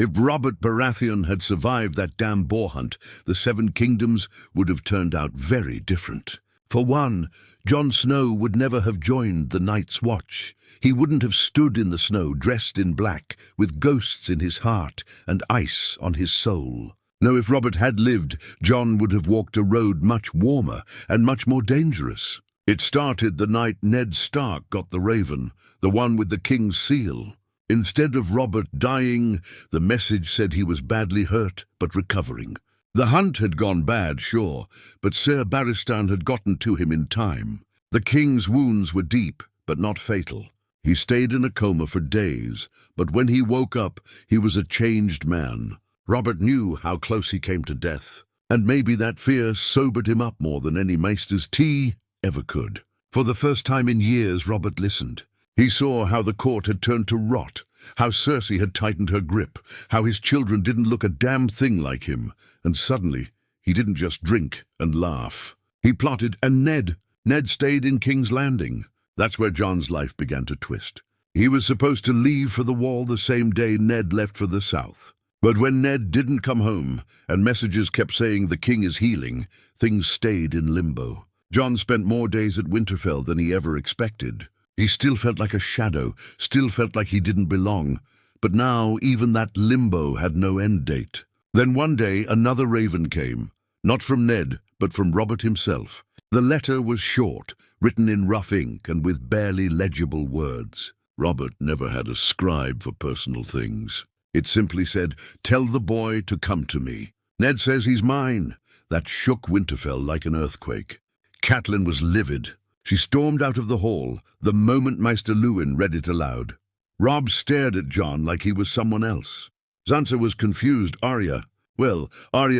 If Robert Baratheon had survived that damn boar hunt, the Seven Kingdoms would have turned out very different. For one, Jon Snow would never have joined the Night's Watch. He wouldn't have stood in the snow dressed in black, with ghosts in his heart and ice on his soul. No, if Robert had lived, Jon would have walked a road much warmer and much more dangerous. It started the night Ned Stark got the raven, the one with the king's seal. Instead of Robert dying, the message said he was badly hurt but recovering. The hunt had gone bad, sure, but Ser Barristan had gotten to him in time. The king's wounds were deep, but not fatal. He stayed in a coma for days, but when he woke up, he was a changed man. Robert knew how close he came to death, and maybe that fear sobered him up more than any maester's tea ever could. For the first time in years, Robert listened. He saw how the court had turned to rot, how Cersei had tightened her grip, how his children didn't look a damn thing like him, and suddenly he didn't just drink and laugh. He plotted, and Ned stayed in King's Landing. That's where Jon's life began to twist. He was supposed to leave for the Wall the same day Ned left for the south. But when Ned didn't come home, and messages kept saying the king is healing, things stayed in limbo. Jon spent more days at Winterfell than he ever expected. He still felt like a shadow, still felt like he didn't belong. But now even that limbo had no end date. Then one day another raven came, not from Ned, but from Robert himself. The letter was short, written in rough ink and with barely legible words. Robert never had a scribe for personal things. It simply said, "Tell the boy to come to me. Ned says he's mine." That shook Winterfell like an earthquake. Catelyn was livid. She stormed out of the hall the moment Maester Luwin read it aloud. Robb stared at Jon like he was someone else. Sansa was confused. Arya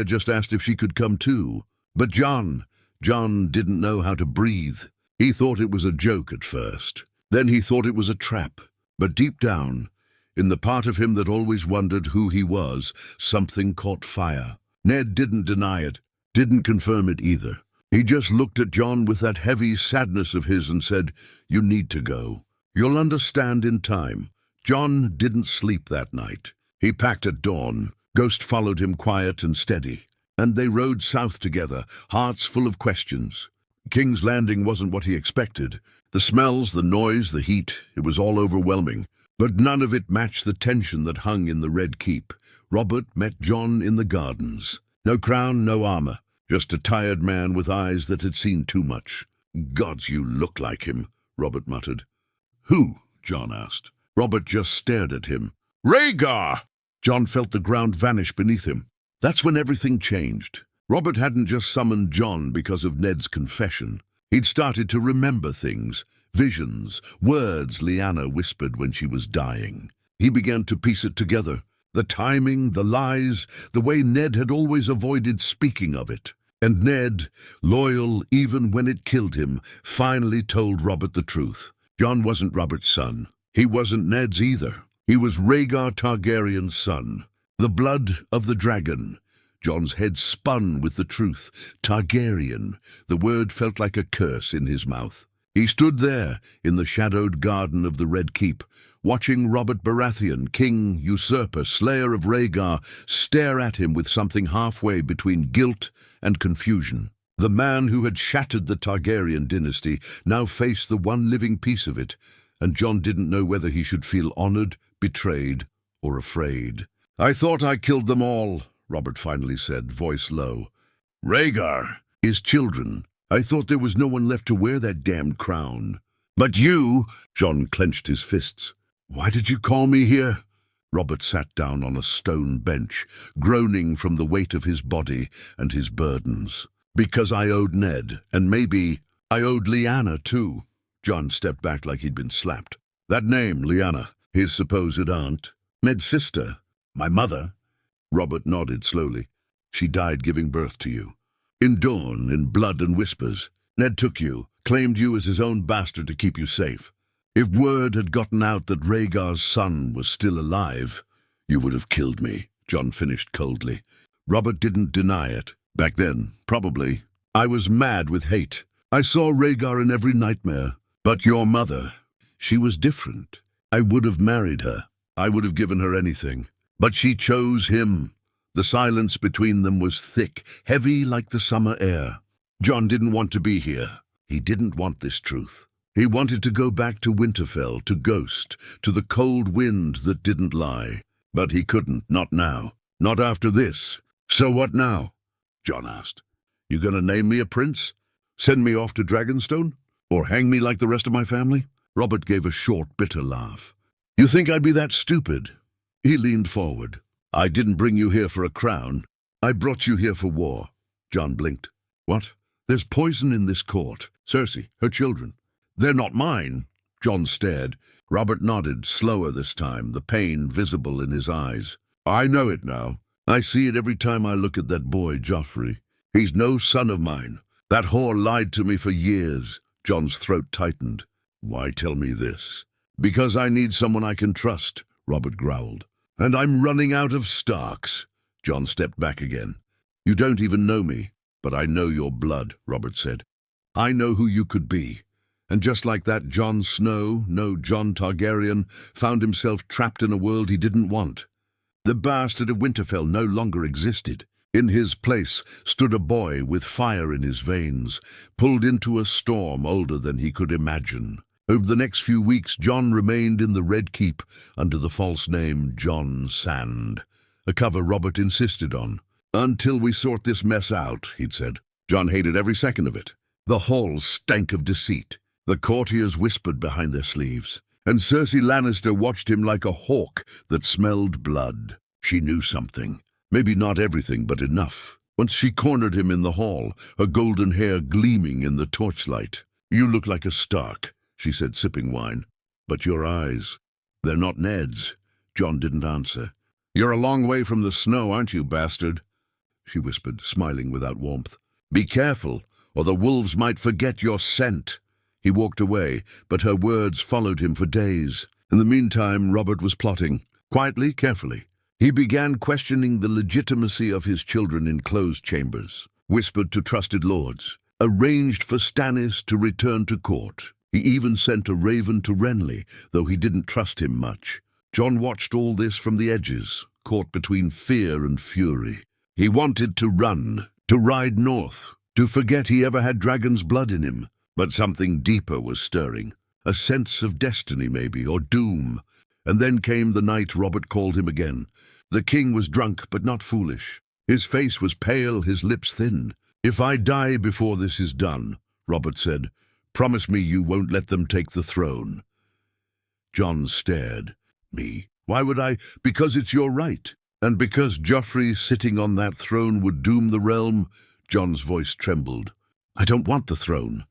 just asked if she could come too. But Jon didn't know how to breathe. He thought it was a joke at first. Then he thought it was a trap. But deep down, in the part of him that always wondered who he was, something caught fire. Ned didn't deny it, didn't confirm it either. He just looked at Jon with that heavy sadness of his and said, "You need to go. You'll understand in time." Jon didn't sleep that night. He packed at dawn. Ghost followed him quiet and steady. And they rode south together, hearts full of questions. King's Landing wasn't what he expected. The smells, the noise, the heat, it was all overwhelming. But none of it matched the tension that hung in the Red Keep. Robert met Jon in the gardens. No crown, no armor. Just a tired man with eyes that had seen too much. "Gods, you look like him," Robert muttered. "Who?" Jon asked. Robert just stared at him. "Rhaegar!" Jon felt the ground vanish beneath him. That's when everything changed. Robert hadn't just summoned Jon because of Ned's confession. He'd started to remember things, visions, words Lyanna whispered when she was dying. He began to piece it together. The timing, the lies, the way Ned had always avoided speaking of it. And Ned, loyal even when it killed him, finally told Robert the truth. Jon wasn't Robert's son. He wasn't Ned's either. He was Rhaegar Targaryen's son. The blood of the dragon. Jon's head spun with the truth. Targaryen. The word felt like a curse in his mouth. He stood there, in the shadowed garden of the Red Keep, watching Robert Baratheon, king, usurper, slayer of Rhaegar, stare at him with something halfway between guilt and confusion. The man who had shattered the Targaryen dynasty now faced the one living piece of it, and Jon didn't know whether he should feel honored, betrayed, or afraid. "I thought I killed them all," Robert finally said, voice low. "Rhaegar, his children. I thought there was no one left to wear that damned crown. But you," Jon clenched his fists. "Why did you call me here?" Robert sat down on a stone bench, groaning from the weight of his body and his burdens. "Because I owed Ned, and maybe I owed Lyanna too." Jon stepped back like he'd been slapped. "That name, Lyanna, his supposed aunt, Ned's sister, my mother." Robert nodded slowly. "She died giving birth to you. In Dorne, in blood and whispers. Ned took you, claimed you as his own bastard to keep you safe. If word had gotten out that Rhaegar's son was still alive, you would have killed me," Jon finished coldly. Robert didn't deny it. "Back then, probably. I was mad with hate. I saw Rhaegar in every nightmare. But your mother, she was different. I would have married her. I would have given her anything. But she chose him. The silence between them was thick, heavy like the summer air. Jon didn't want to be here. He didn't want this truth. He wanted to go back to Winterfell, to Ghost, to the cold wind that didn't lie. But he couldn't, not now. Not after this. So what now? Jon asked. You gonna name me a prince? Send me off to Dragonstone? Or hang me like the rest of my family? Robert gave a short, bitter laugh. You think I'd be that stupid? He leaned forward. I didn't bring you here for a crown. I brought you here for war. Jon blinked. What? There's poison in this court. Cersei, her children. They're not mine. Jon stared. Robert nodded, slower this time, the pain visible in his eyes. I know it now. I see it every time I look at that boy, Joffrey. He's no son of mine. That whore lied to me for years. Jon's throat tightened. Why tell me this? Because I need someone I can trust, Robert growled. And I'm running out of Starks. Jon stepped back again. You don't even know me, but I know your blood, Robert said. I know who you could be. And just like that, Jon Snow, no Jon Targaryen, found himself trapped in a world he didn't want. The bastard of Winterfell no longer existed. In his place stood a boy with fire in his veins, pulled into a storm older than he could imagine. Over the next few weeks, Jon remained in the Red Keep under the false name Jon Sand, a cover Robert insisted on. Until we sort this mess out, he'd said. Jon hated every second of it. The halls stank of deceit. The courtiers whispered behind their sleeves, and Cersei Lannister watched him like a hawk that smelled blood. She knew something. Maybe not everything, but enough. Once she cornered him in the hall, her golden hair gleaming in the torchlight. You look like a Stark, she said, sipping wine. But your eyes, they're not Ned's. Jon didn't answer. You're a long way from the snow, aren't you, bastard? She whispered, smiling without warmth. Be careful, or the wolves might forget your scent. He walked away, but her words followed him for days. In the meantime, Robert was plotting, quietly, carefully. He began questioning the legitimacy of his children in closed chambers, whispered to trusted lords, arranged for Stannis to return to court. He even sent a raven to Renly, though he didn't trust him much. Jon watched all this from the edges, caught between fear and fury. He wanted to run, to ride north, to forget he ever had dragon's blood in him. But something deeper was stirring, a sense of destiny maybe, or doom. And then came the night Robert called him again. The king was drunk but not foolish. His face was pale, his lips thin. If I die before this is done, Robert said, promise me you won't let them take the throne. Jon stared. Me? Why would I? Because it's your right. And because Joffrey sitting on that throne would doom the realm. Jon's voice trembled. I don't want the throne.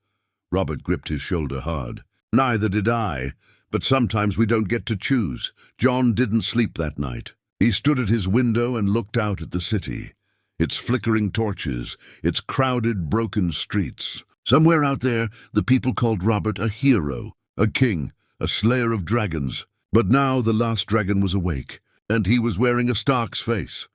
Robert gripped his shoulder hard. Neither did I, but sometimes we don't get to choose. Jon didn't sleep that night. He stood at his window and looked out at the city, its flickering torches, its crowded, broken streets. Somewhere out there, the people called Robert a hero, a king, a slayer of dragons. But now the last dragon was awake, and he was wearing a Stark's face.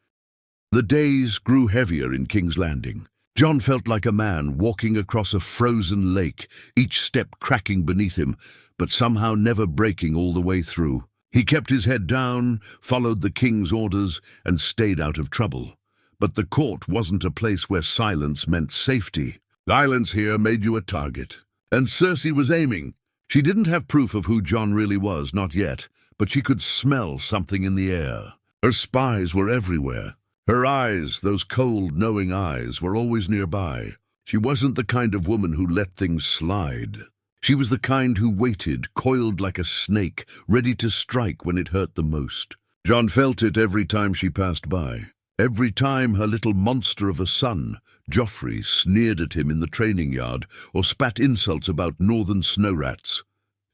The days grew heavier in King's Landing. Jon felt like a man walking across a frozen lake, each step cracking beneath him, but somehow never breaking all the way through. He kept his head down, followed the king's orders, and stayed out of trouble. But the court wasn't a place where silence meant safety. Silence here made you a target. And Cersei was aiming. She didn't have proof of who Jon really was, not yet, but she could smell something in the air. Her spies were everywhere. Her eyes, those cold, knowing eyes, were always nearby. She wasn't the kind of woman who let things slide. She was the kind who waited, coiled like a snake, ready to strike when it hurt the most. Jon felt it every time she passed by. Every time her little monster of a son, Joffrey, sneered at him in the training yard or spat insults about northern snow rats.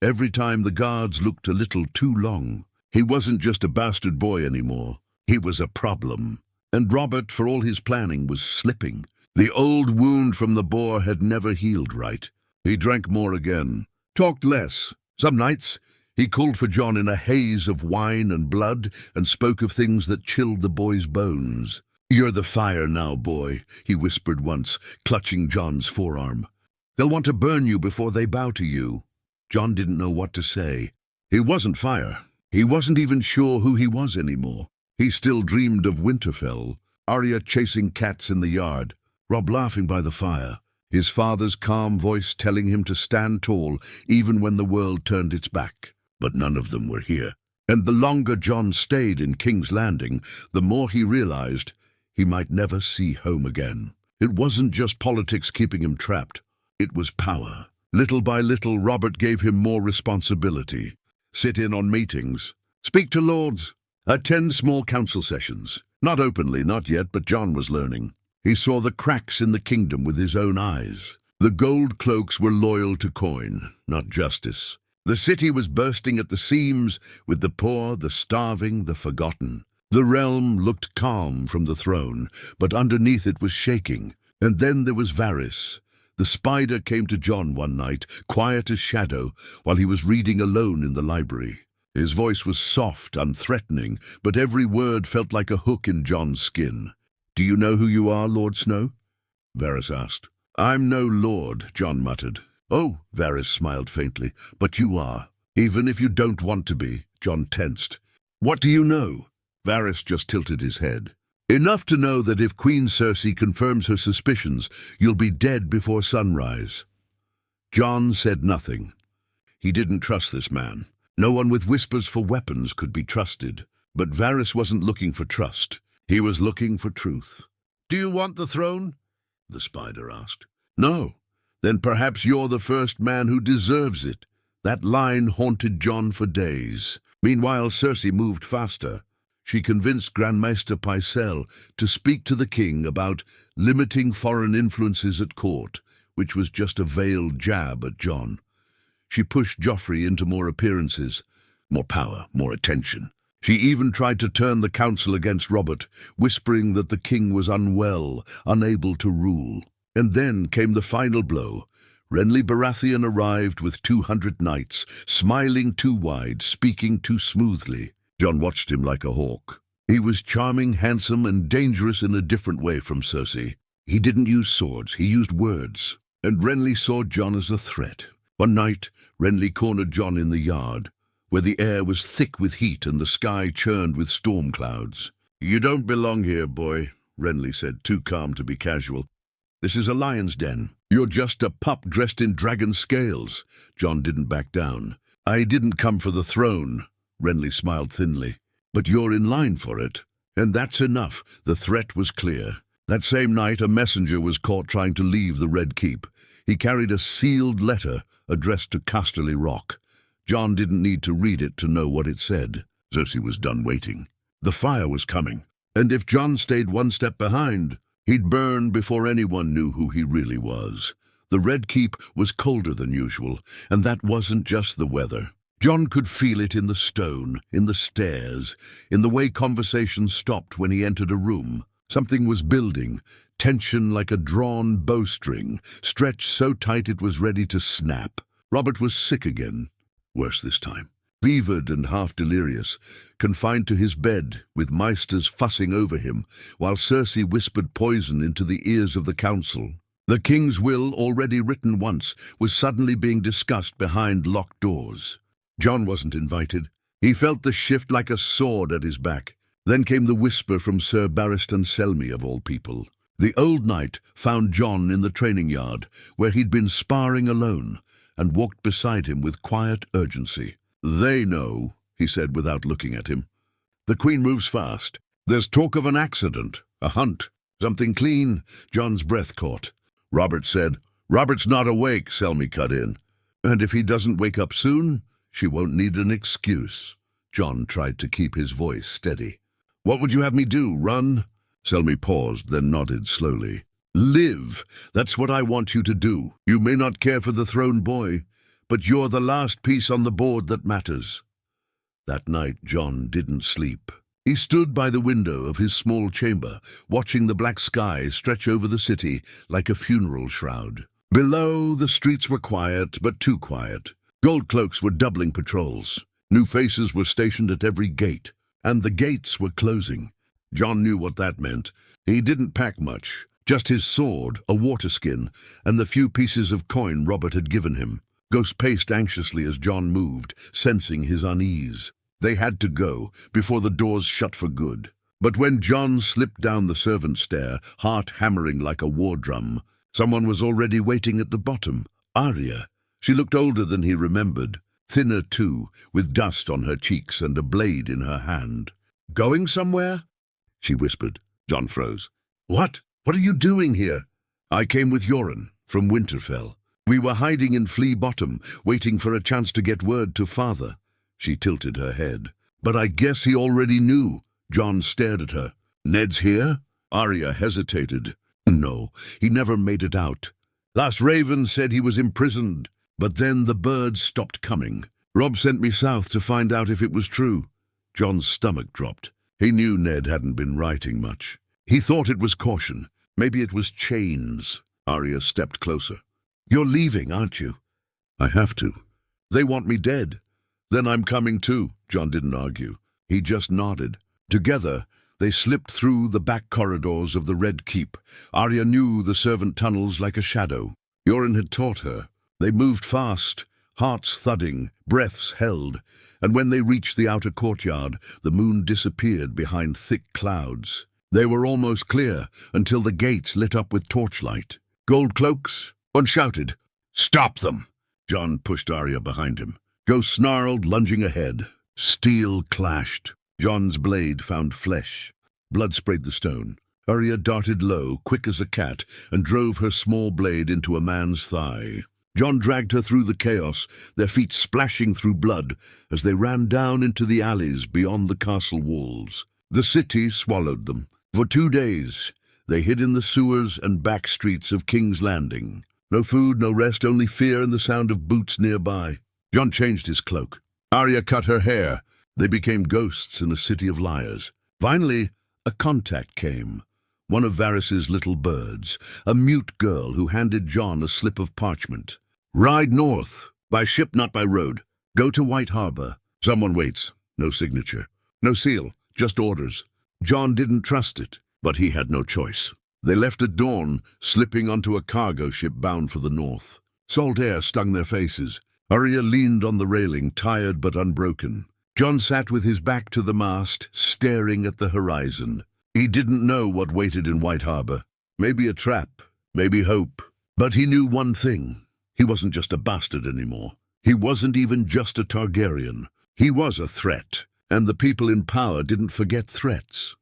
Every time the guards looked a little too long. He wasn't just a bastard boy anymore. He was a problem. And Robert, for all his planning, was slipping. The old wound from the boar had never healed right. He drank more again, talked less. Some nights he called for Jon in a haze of wine and blood and spoke of things that chilled the boy's bones. You're the fire now, boy, he whispered once, clutching Jon's forearm. They'll want to burn you before they bow to you. Jon didn't know what to say. He wasn't fire. He wasn't even sure who he was anymore. He still dreamed of Winterfell, Arya chasing cats in the yard, Robb laughing by the fire, his father's calm voice telling him to stand tall even when the world turned its back. But none of them were here. And the longer Jon stayed in King's Landing, the more he realized he might never see home again. It wasn't just politics keeping him trapped. It was power. Little by little, Robert gave him more responsibility. Sit in on meetings, speak to lords, attend small council sessions. Not openly, not yet, but Jon was learning. He saw the cracks in the kingdom with his own eyes. The gold cloaks were loyal to coin, not justice. The city was bursting at the seams with the poor, the starving, the forgotten. The realm looked calm from the throne, but underneath it was shaking. And then there was Varys. The spider came to Jon one night, quiet as shadow, while he was reading alone in the library. His voice was soft, unthreatening, but every word felt like a hook in Jon's skin. "Do you know who you are, Lord Snow?" Varys asked. "I'm no lord," Jon muttered. "Oh," Varys smiled faintly, "but you are. Even if you don't want to be." Jon tensed. "What do you know?" Varys just tilted his head. "Enough to know that if Queen Cersei confirms her suspicions, you'll be dead before sunrise." Jon said nothing. He didn't trust this man. No one with whispers for weapons could be trusted. But Varys wasn't looking for trust. He was looking for truth. "Do you want the throne?" the spider asked. "No. Then perhaps you're the first man who deserves it." That line haunted Jon for days. Meanwhile, Cersei moved faster. She convinced Grandmaster Pycelle to speak to the king about limiting foreign influences at court, which was just a veiled jab at Jon. She pushed Joffrey into more appearances, more power, more attention. She even tried to turn the council against Robert, whispering that the king was unwell, unable to rule. And then came the final blow. Renly Baratheon arrived with 200 knights, smiling too wide, speaking too smoothly. Jon watched him like a hawk. He was charming, handsome, and dangerous in a different way from Cersei. He didn't use swords, he used words. And Renly saw Jon as a threat. One night, Renly cornered Jon in the yard, where the air was thick with heat and the sky churned with storm clouds. "You don't belong here, boy," Renly said, too calm to be casual. "This is a lion's den. You're just a pup dressed in dragon scales." Jon didn't back down. "I didn't come for the throne," Renly smiled thinly. "But you're in line for it. And that's enough." The threat was clear. That same night, a messenger was caught trying to leave the Red Keep. He carried a sealed letter addressed to Casterly Rock. Jon didn't need to read it to know what it said. Cersei was done waiting. The fire was coming. And if Jon stayed one step behind, he'd burn before anyone knew who he really was. The Red Keep was colder than usual, and that wasn't just the weather. Jon could feel it in the stone, in the stairs, in the way conversations stopped when he entered a room. Something was building, tension like a drawn bowstring, stretched so tight it was ready to snap. Robert was sick again, worse this time. Fevered and half delirious, confined to his bed, with Maesters fussing over him, while Cersei whispered poison into the ears of the council. The king's will, already written once, was suddenly being discussed behind locked doors. Jon wasn't invited. He felt the shift like a sword at his back. Then came the whisper from Sir Barristan Selmy, of all people. The old knight found Jon in the training yard, where he'd been sparring alone, and walked beside him with quiet urgency. "They know," he said without looking at him. "The Queen moves fast. There's talk of an accident, a hunt, something clean." Jon's breath caught. Robert said. "Robert's not awake," Selmy cut in. "And if he doesn't wake up soon, she won't need an excuse." Jon tried to keep his voice steady. "What would you have me do, run?" Selmy paused, then nodded slowly. "Live. That's what I want you to do. You may not care for the throne, boy, but you're the last piece on the board that matters." That night, Jon didn't sleep. He stood by the window of his small chamber, watching the black sky stretch over the city like a funeral shroud. Below, the streets were quiet, but too quiet. Gold cloaks were doubling patrols. New faces were stationed at every gate, and the gates were closing. Jon knew what that meant. He didn't pack much, just his sword, a water skin, and the few pieces of coin Robert had given him. Ghost paced anxiously as Jon moved, sensing his unease. They had to go before the doors shut for good. But when Jon slipped down the servant stair, heart hammering like a war drum, someone was already waiting at the bottom. Arya. She looked older than he remembered, thinner too, with dust on her cheeks and a blade in her hand. "Going somewhere?" she whispered. Jon froze. "What? What are you doing here?" "I came with Yoren, from Winterfell. We were hiding in Flea Bottom, waiting for a chance to get word to father." She tilted her head. "But I guess he already knew." Jon stared at her. "Ned's here?" Arya hesitated. "No, he never made it out. Last Raven said he was imprisoned, but then the birds stopped coming. Robb sent me south to find out if it was true." Jon's stomach dropped. He knew Ned hadn't been writing much. He thought it was caution. Maybe it was chains. Arya stepped closer. "You're leaving, aren't you?" "I have to. They want me dead." "Then I'm coming too." Jon didn't argue. He just nodded. Together, they slipped through the back corridors of the Red Keep. Arya knew the servant tunnels like a shadow. Yoren had taught her. They moved fast, hearts thudding, breaths held, and when they reached the outer courtyard, the moon disappeared behind thick clouds. They were almost clear until the gates lit up with torchlight. "Gold cloaks?" One shouted. "Stop them!" Jon pushed Arya behind him. Ghost snarled, lunging ahead. Steel clashed. Jon's blade found flesh. Blood sprayed the stone. Arya darted low, quick as a cat, and drove her small blade into a man's thigh. Jon dragged her through the chaos, their feet splashing through blood as they ran down into the alleys beyond the castle walls. The city swallowed them. For 2 days, they hid in the sewers and back streets of King's Landing. No food, no rest, only fear and the sound of boots nearby. Jon changed his cloak. Arya cut her hair. They became ghosts in a city of liars. Finally, a contact came. One of Varys's little birds, a mute girl who handed Jon a slip of parchment. "Ride north, by ship, not by road. Go to White Harbor. Someone waits." No signature. No seal, just orders. Jon didn't trust it, but he had no choice. They left at dawn, slipping onto a cargo ship bound for the north. Salt air stung their faces. Arya leaned on the railing, tired but unbroken. Jon sat with his back to the mast, staring at the horizon. He didn't know what waited in White Harbor. Maybe a trap, maybe hope. But he knew one thing. He wasn't just a bastard anymore. He wasn't even just a Targaryen. He was a threat, and the people in power didn't forget threats.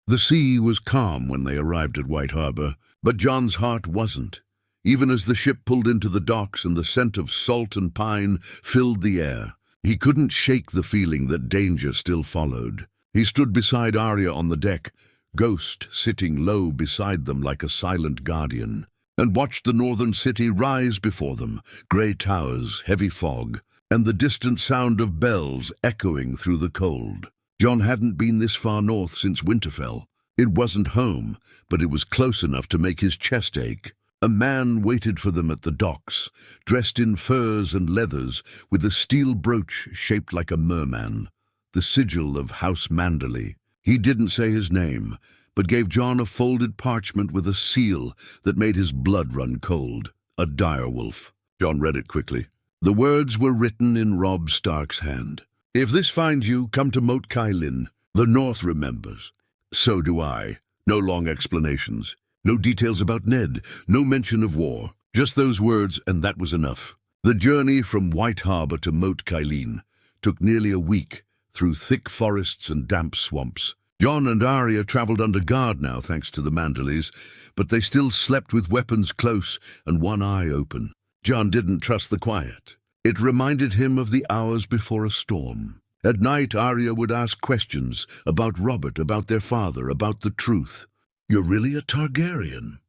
The sea was calm when they arrived at White Harbor, but Jon's heart wasn't. Even as the ship pulled into the docks and the scent of salt and pine filled the air, he couldn't shake the feeling that danger still followed. He stood beside Arya on the deck, Ghost sitting low beside them like a silent guardian, and watched the northern city rise before them, grey towers, heavy fog, and the distant sound of bells echoing through the cold. Jon hadn't been this far north since Winterfell. It wasn't home, but it was close enough to make his chest ache. A man waited for them at the docks, dressed in furs and leathers, with a steel brooch shaped like a merman, the sigil of House Manderley. He didn't say his name, but gave Jon a folded parchment with a seal that made his blood run cold. A direwolf. Jon read it quickly. The words were written in Robb Stark's hand. "If this finds you, come to Moat Cailin. The North remembers. So do I." No long explanations. No details about Ned, no mention of war. Just those words, and that was enough. The journey from White Harbor to Moat Cailin took nearly a week, through thick forests and damp swamps. Jon and Arya traveled under guard now, thanks to the Manderleys, but they still slept with weapons close and one eye open. Jon didn't trust the quiet. It reminded him of the hours before a storm. At night, Arya would ask questions about Robert, about their father, about the truth. "You're really a Targaryen?"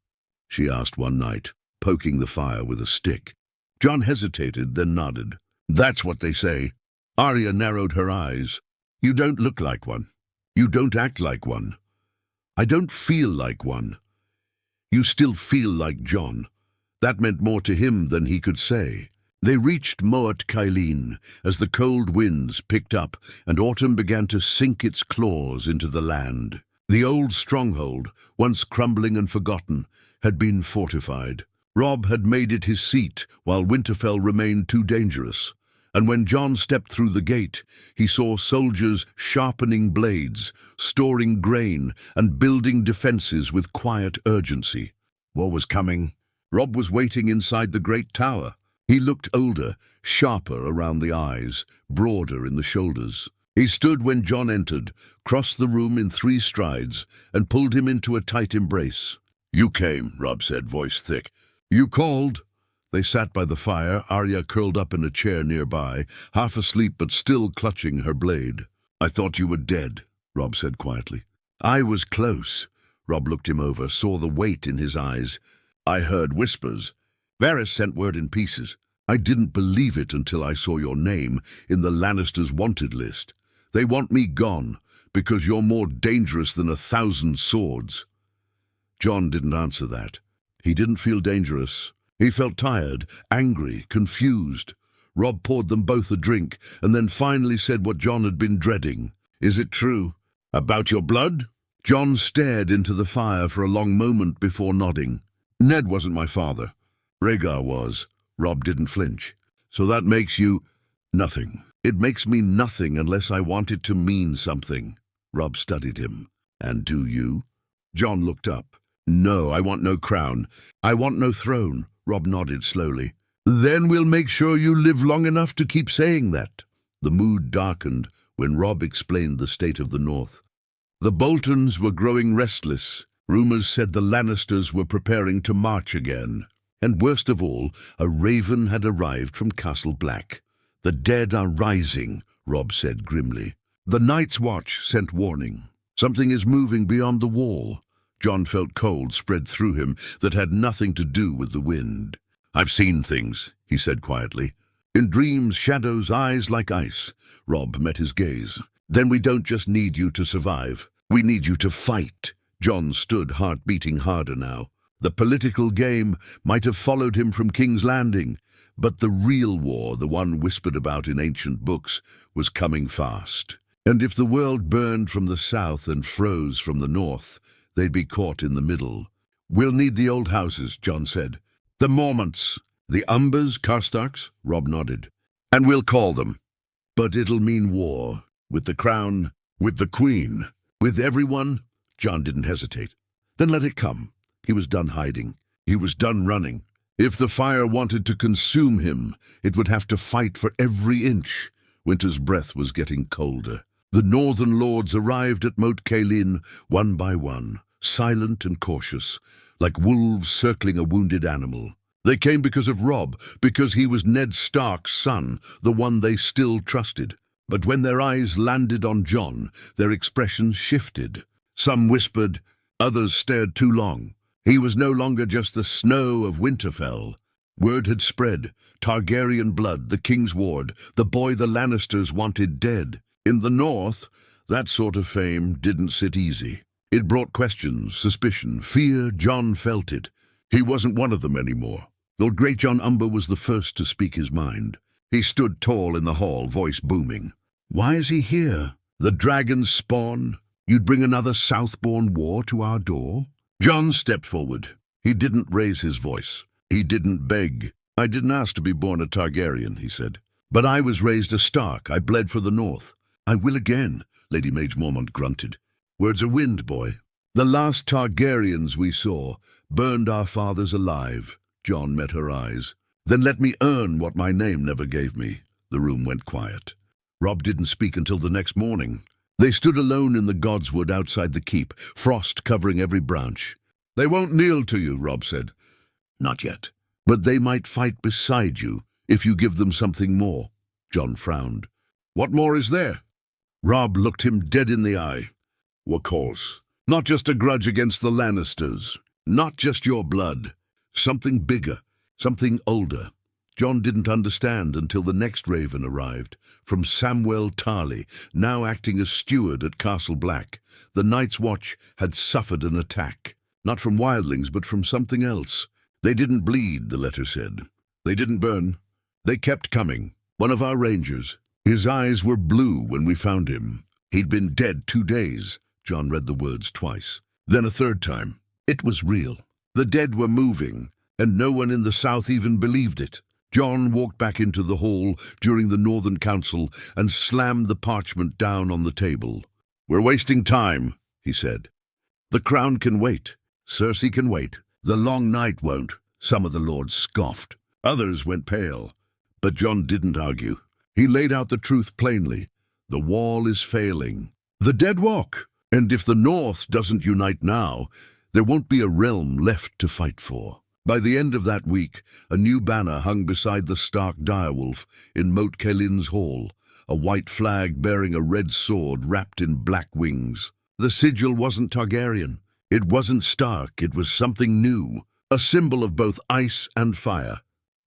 she asked one night, poking the fire with a stick. Jon hesitated, then nodded. "That's what they say." Arya narrowed her eyes. "You don't look like one. You don't act like one. I don't feel like one. You still feel like Jon." That meant more to him than he could say. They reached Moat Cailin as the cold winds picked up and autumn began to sink its claws into the land. The old stronghold, once crumbling and forgotten, had been fortified. Robb had made it his seat, while Winterfell remained too dangerous. And when John stepped through the gate, he saw soldiers sharpening blades, storing grain, and building defenses with quiet urgency. War was coming. Robb was waiting inside the great tower. He looked older, sharper around the eyes, broader in the shoulders. He stood when John entered, crossed the room in 3 strides, and pulled him into a tight embrace. "You came," Robb said, voice thick. "You called." They sat by the fire, Arya curled up in a chair nearby, half asleep but still clutching her blade. "I thought you were dead," Robb said quietly. "I was close." Robb looked him over, saw the weight in his eyes. "I heard whispers. Varys sent word in pieces. I didn't believe it until I saw your name in the Lannisters' wanted list. They want me gone, because you're more dangerous than 1,000 swords." John didn't answer that. He didn't feel dangerous. He felt tired, angry, confused. Robb poured them both a drink, and then finally said what John had been dreading. "Is it true? About your blood?" John stared into the fire for a long moment before nodding. "Ned wasn't my father. Rhaegar was." Robb didn't flinch. "So that makes you—" "Nothing. It makes me nothing unless I want it to mean something." Robb studied him. "And do you?" John looked up. "No, I want no crown. I want no throne." Robb nodded slowly. "Then we'll make sure you live long enough to keep saying that." The mood darkened when Robb explained the state of the North. The Boltons were growing restless. Rumors said the Lannisters were preparing to march again. And worst of all, a raven had arrived from Castle Black. "The dead are rising," Robb said grimly. "The Night's Watch sent warning. Something is moving beyond the wall." John felt cold spread through him that had nothing to do with the wind. "I've seen things," he said quietly. "In dreams, shadows, eyes like ice." Robb met his gaze. "Then we don't just need you to survive. We need you to fight." John stood, heart beating harder now. The political game might have followed him from King's Landing, but the real war, the one whispered about in ancient books, was coming fast. And if the world burned from the south and froze from the north, they'd be caught in the middle. "We'll need the old houses," John said. "The Mormonts, the Umbers, Karstarks," Robb nodded. "And we'll call them. But it'll mean war, with the crown, with the queen, with everyone." John didn't hesitate. "Then let it come." He was done hiding. He was done running. If the fire wanted to consume him, it would have to fight for every inch. Winter's breath was getting colder. The northern lords arrived at Moat Cailin one by one, silent and cautious, like wolves circling a wounded animal. They came because of Robb, because he was Ned Stark's son, the one they still trusted. But when their eyes landed on John, their expressions shifted. Some whispered, others stared too long. He was no longer just the snow of Winterfell. Word had spread. Targaryen blood, the king's ward, the boy the Lannisters wanted dead. In the north, that sort of fame didn't sit easy. It brought questions, suspicion, fear. John felt it. He wasn't one of them anymore. Lord Greatjon Umber was the first to speak his mind. He stood tall in the hall, voice booming. "Why is he here? The dragon's spawn? You'd bring another Southbourne war to our door?" John stepped forward. He didn't raise his voice. He didn't beg. "I didn't ask to be born a Targaryen," he said. "But I was raised a Stark. I bled for the North." "I will again," Lady Mage Mormont grunted. "Words are wind, boy. The last Targaryens we saw burned our fathers alive." John met her eyes. "Then let me earn what my name never gave me." The room went quiet. Robb didn't speak until the next morning. They stood alone in the Godswood outside the keep, frost covering every branch. "They won't kneel to you," Robb said. "Not yet. But they might fight beside you if you give them something more." John frowned. "What more is there?" Robb looked him dead in the eye. "Of course. Not just a grudge against the Lannisters. Not just your blood. Something bigger. Something older." John didn't understand until the next raven arrived, from Samwell Tarly, now acting as steward at Castle Black. The Night's Watch had suffered an attack. Not from wildlings, but from something else. "They didn't bleed," the letter said. "They didn't burn. They kept coming. One of our rangers. His eyes were blue when we found him. He'd been dead 2 days." John read the words twice. Then a third time. It was real. The dead were moving, and no one in the south even believed it. Jon walked back into the hall during the Northern Council and slammed the parchment down on the table. "We're wasting time," he said. "The crown can wait. Cersei can wait. The long night won't." Some of the lords scoffed. Others went pale. But Jon didn't argue. He laid out the truth plainly. The wall is failing. The dead walk. And if the North doesn't unite now, there won't be a realm left to fight for. By the end of that week, a new banner hung beside the Stark direwolf in Moat Caelin's hall, a white flag bearing a red sword wrapped in black wings. The sigil wasn't Targaryen. It wasn't Stark. It was something new, a symbol of both ice and fire.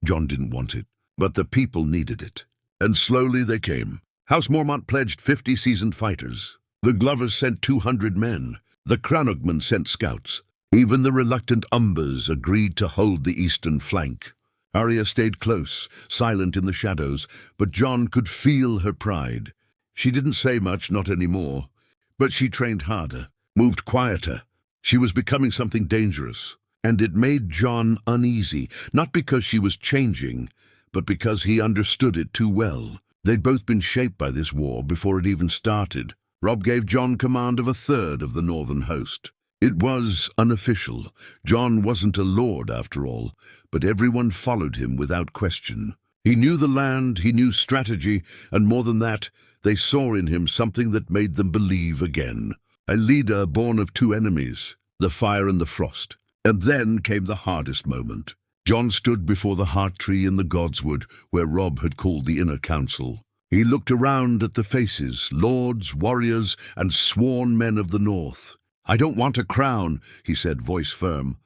Jon didn't want it, but the people needed it. And slowly they came. House Mormont pledged 50 seasoned fighters. The Glovers sent 200 men. The Cranogmen sent scouts. Even the reluctant Umbers agreed to hold the eastern flank. Arya stayed close, silent in the shadows, but Jon could feel her pride. She didn't say much, not anymore, but she trained harder, moved quieter. She was becoming something dangerous, and it made Jon uneasy, not because she was changing, but because he understood it too well. They'd both been shaped by this war before it even started. Robb gave Jon command of a third of the northern host. It was unofficial. Jon wasn't a lord, after all, but everyone followed him without question. He knew the land, he knew strategy, and more than that, they saw in him something that made them believe again. A leader born of two enemies, the fire and the frost. And then came the hardest moment. Jon stood before the heart tree in the Godswood, where Robb had called the inner council. He looked around at the faces, lords, warriors, and sworn men of the north. "I don't want a crown," he said, voice firm.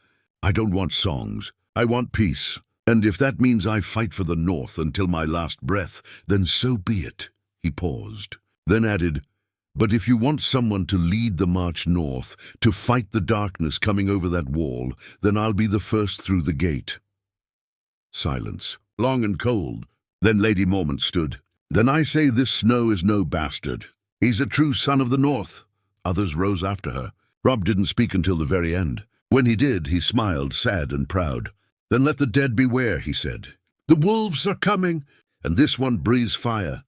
"I don't want songs. I want peace. And if that means I fight for the North until my last breath, then so be it." He paused, then added, "But if you want someone to lead the march north, to fight the darkness coming over that wall, then I'll be the first through the gate." Silence, long and cold. Then Lady Mormont stood. "Then I say this Snow is no bastard. He's a true son of the North." Others rose after her. Robb didn't speak until the very end. When he did, he smiled, sad and proud. "Then let the dead beware," he said. "The wolves are coming, and this one breathes fire."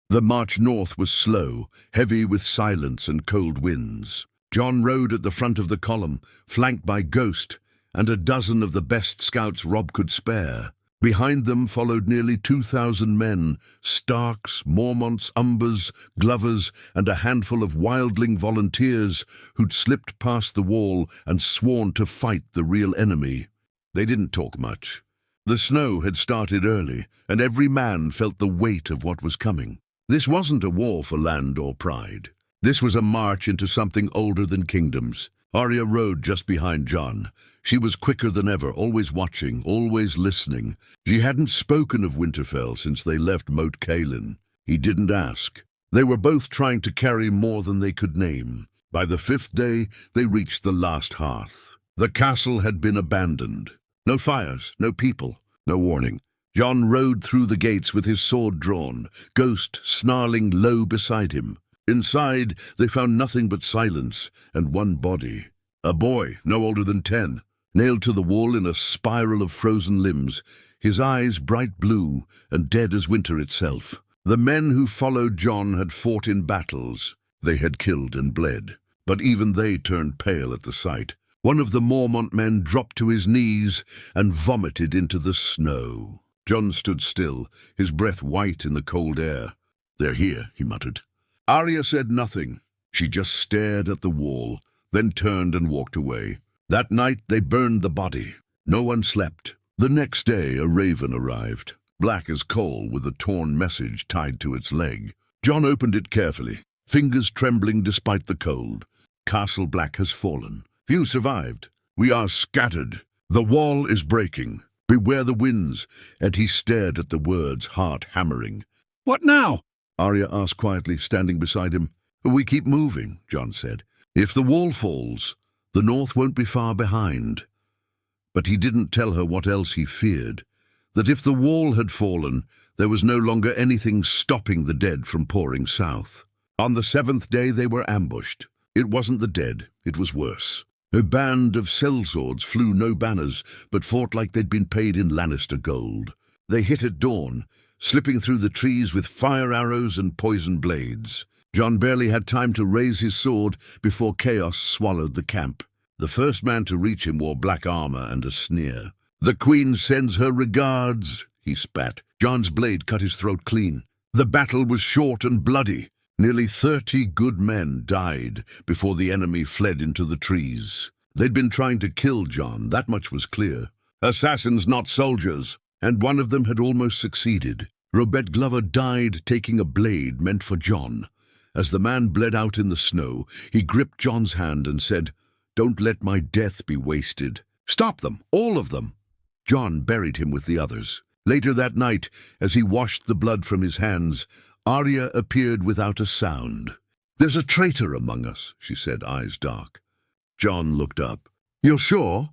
The march north was slow, heavy with silence and cold winds. Jon rode at the front of the column, flanked by Ghost and a dozen of the best scouts Robb could spare. Behind them followed nearly 2,000 men, Starks, Mormonts, Umbers, Glovers, and a handful of wildling volunteers who'd slipped past the wall and sworn to fight the real enemy. They didn't talk much. The snow had started early, and every man felt the weight of what was coming. This wasn't a war for land or pride. This was a march into something older than kingdoms. Arya rode just behind Jon. She was quicker than ever, always watching, always listening. She hadn't spoken of Winterfell since they left Moat Cailin. He didn't ask. They were both trying to carry more than they could name. By the 5th day, they reached the last hearth. The castle had been abandoned. No fires, no people, no warning. Jon rode through the gates with his sword drawn, Ghost snarling low beside him. Inside, they found nothing but silence and one body. A boy, no older than 10, nailed to the wall in a spiral of frozen limbs, his eyes bright blue and dead as winter itself. The men who followed Jon had fought in battles. They had killed and bled, but even they turned pale at the sight. One of the Mormont men dropped to his knees and vomited into the snow. Jon stood still, his breath white in the cold air. "They're here," he muttered. Arya said nothing. She just stared at the wall, then turned and walked away. That night they burned the body. No one slept. The next day a raven arrived, black as coal with a torn message tied to its leg. Jon opened it carefully, fingers trembling despite the cold. "Castle Black has fallen. Few survived. We are scattered. The wall is breaking. Beware the winds." And he stared at the words, heart hammering. "What now?" Arya asked quietly, standing beside him. "We keep moving," Jon said. "If the wall falls, the North won't be far behind." But he didn't tell her what else he feared. That if the wall had fallen, there was no longer anything stopping the dead from pouring south. On the 7th day they were ambushed. It wasn't the dead, it was worse. A band of sellswords flew no banners, but fought like they'd been paid in Lannister gold. They hit at dawn, slipping through the trees with fire arrows and poison blades. Jon barely had time to raise his sword before chaos swallowed the camp. The first man to reach him wore black armor and a sneer. "The Queen sends her regards," he spat. Jon's blade cut his throat clean. The battle was short and bloody. Nearly 30 good men died before the enemy fled into the trees. They'd been trying to kill Jon, that much was clear. Assassins, not soldiers, and one of them had almost succeeded. Robert Glover died taking a blade meant for Jon. As the man bled out in the snow, he gripped Jon's hand and said, "Don't let my death be wasted. Stop them, all of them." Jon buried him with the others. Later that night, as he washed the blood from his hands, Arya appeared without a sound. "There's a traitor among us," she said, eyes dark. Jon looked up. "You're sure?"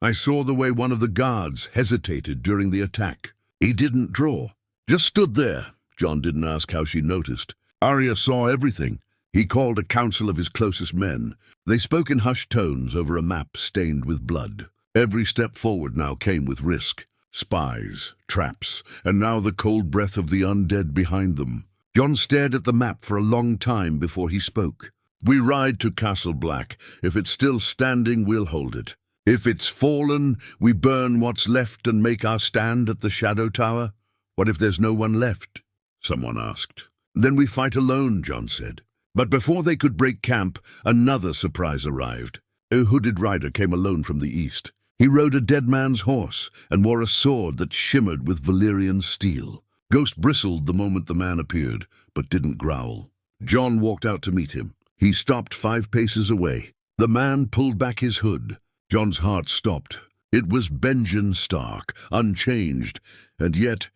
"I saw the way one of the guards hesitated during the attack. He didn't draw. Just stood there." Jon didn't ask how she noticed. "Arya saw everything." He called a council of his closest men. They spoke in hushed tones over a map stained with blood. Every step forward now came with risk. Spies, traps, and now the cold breath of the undead behind them. Jon stared at the map for a long time before he spoke. "We ride to Castle Black. If it's still standing, we'll hold it. If it's fallen, we burn what's left and make our stand at the Shadow Tower. What if there's no one left?" someone asked. "Then we fight alone," Jon said. But before they could break camp, another surprise arrived. A hooded rider came alone from the east. He rode a dead man's horse and wore a sword that shimmered with Valyrian steel. Ghost bristled the moment the man appeared, but didn't growl. Jon walked out to meet him. He stopped 5 paces away. The man pulled back his hood. Jon's heart stopped. It was Benjen Stark, unchanged, and yet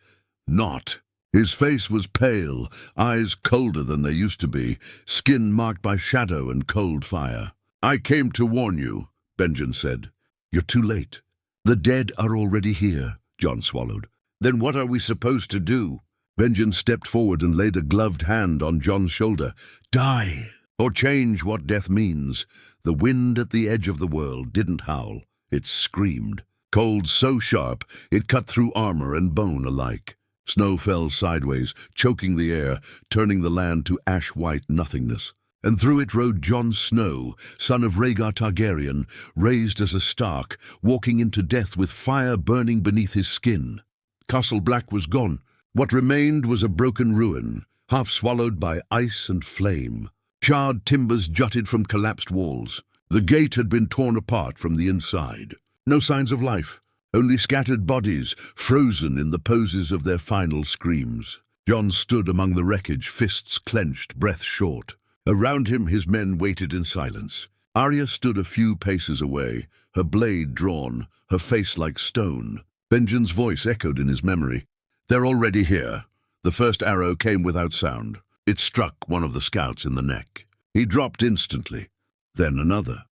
not. His face was pale, eyes colder than they used to be, skin marked by shadow and cold fire. "I came to warn you," Benjen said. "You're too late. The dead are already here," Jon swallowed. "Then what are we supposed to do?" Benjen stepped forward and laid a gloved hand on Jon's shoulder. "Die, or change what death means." The wind at the edge of the world didn't howl. It screamed. Cold so sharp, it cut through armor and bone alike. Snow fell sideways, choking the air, turning the land to ash-white nothingness. And through it rode Jon Snow, son of Rhaegar Targaryen, raised as a Stark, walking into death with fire burning beneath his skin. Castle Black was gone. What remained was a broken ruin, half swallowed by ice and flame. Charred timbers jutted from collapsed walls. The gate had been torn apart from the inside. No signs of life. Only scattered bodies, frozen in the poses of their final screams. Jon stood among the wreckage, fists clenched, breath short. Around him his men waited in silence. Arya stood a few paces away, her blade drawn, her face like stone. Benjen's voice echoed in his memory. "They're already here." The first arrow came without sound. It struck one of the scouts in the neck. He dropped instantly. Then another.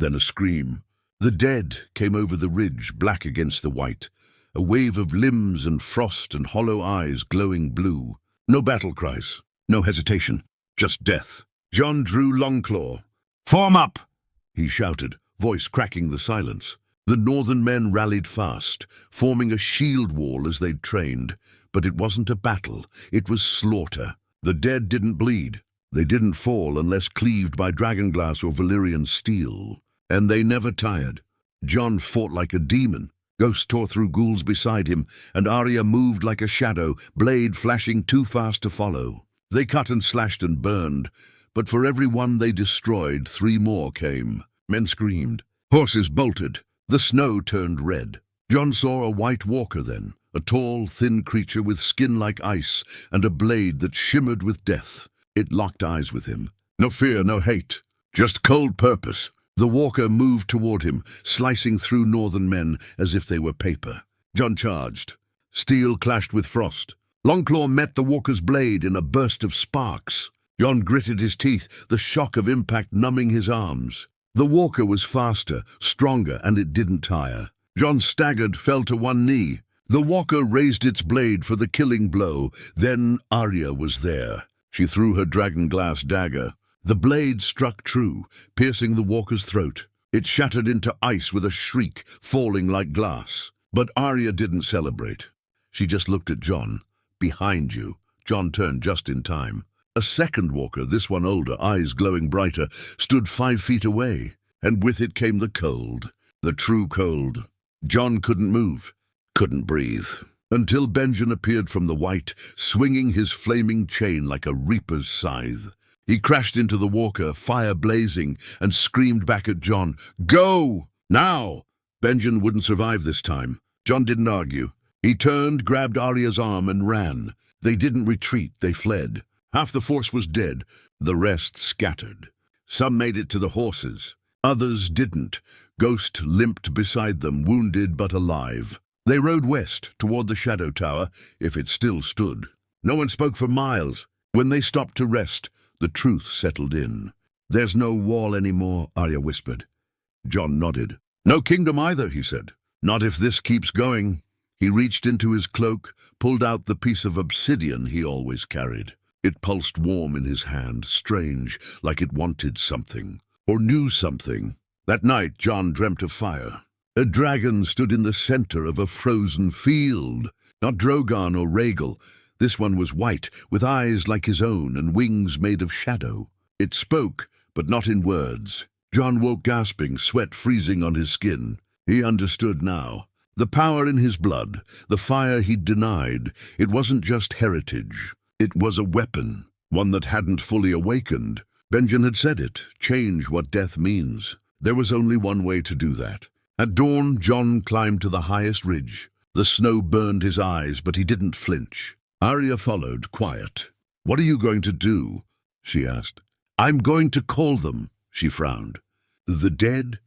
Then a scream. The dead came over the ridge, black against the white, a wave of limbs and frost and hollow eyes glowing blue. No battle cries, no hesitation, just death. Jon drew Longclaw. "Form up!" he shouted, voice cracking the silence. The northern men rallied fast, forming a shield wall as they'd trained. But it wasn't a battle, it was slaughter. The dead didn't bleed. They didn't fall unless cleaved by dragonglass or Valyrian steel. And they never tired. Jon fought like a demon. Ghost tore through ghouls beside him, and Arya moved like a shadow, blade flashing too fast to follow. They cut and slashed and burned, but for every one they destroyed, 3 more came. Men screamed. Horses bolted. The snow turned red. Jon saw a white walker then, a tall, thin creature with skin like ice and a blade that shimmered with death. It locked eyes with him. No fear, no hate, just cold purpose. The walker moved toward him, slicing through northern men as if they were paper. Jon charged. Steel clashed with frost. Longclaw met the walker's blade in a burst of sparks. Jon gritted his teeth, the shock of impact numbing his arms. The walker was faster, stronger, and it didn't tire. Jon staggered, fell to one knee. The walker raised its blade for the killing blow. Then Arya was there. She threw her dragonglass dagger. The blade struck true, piercing the walker's throat. It shattered into ice with a shriek, falling like glass. But Arya didn't celebrate. She just looked at John. Behind you. John turned just in time. A second walker, this one older, eyes glowing brighter, stood 5 feet away, and with it came the cold. The true cold. John couldn't move, couldn't breathe, until Benjen appeared from the white, swinging his flaming chain like a reaper's scythe. He crashed into the walker, fire blazing, and screamed back at John, "Go! Now!" Benjen wouldn't survive this time. John didn't argue. He turned, grabbed Arya's arm, and ran. They didn't retreat, they fled. Half the force was dead, the rest scattered. Some made it to the horses. Others didn't. Ghost limped beside them, wounded but alive. They rode west, toward the Shadow Tower, if it still stood. No one spoke for miles. When they stopped to rest, the truth settled in. "There's no wall anymore," Arya whispered. John nodded. "No kingdom either," he said. "Not if this keeps going." He reached into his cloak, pulled out the piece of obsidian he always carried. It pulsed warm in his hand, strange, like it wanted something, or knew something. That night, John dreamt of fire. A dragon stood in the center of a frozen field. Not Drogon or Rhaegal. This one was white, with eyes like his own and wings made of shadow. It spoke, but not in words. John woke gasping, sweat freezing on his skin. He understood now. The power in his blood, the fire he'd denied, it wasn't just heritage. It was a weapon, one that hadn't fully awakened. Benjen had said it, change what death means. There was only one way to do that. At dawn, John climbed to the highest ridge. The snow burned his eyes, but he didn't flinch. Arya followed, quiet. "What are you going to do?" she asked. "I'm going to call them," she frowned. "The dead?"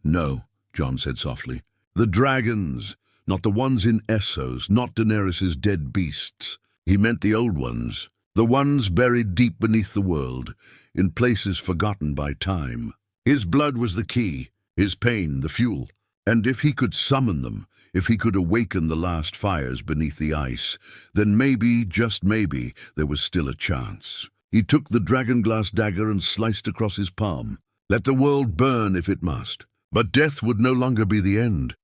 "No," John said softly. "The dragons, not the ones in Essos, not Daenerys's dead beasts." He meant the old ones, the ones buried deep beneath the world, in places forgotten by time. His blood was the key, his pain the fuel. And if he could summon them, if he could awaken the last fires beneath the ice, then maybe, just maybe, there was still a chance. He took the dragonglass dagger and sliced across his palm. Let the world burn if it must. But death would no longer be the end.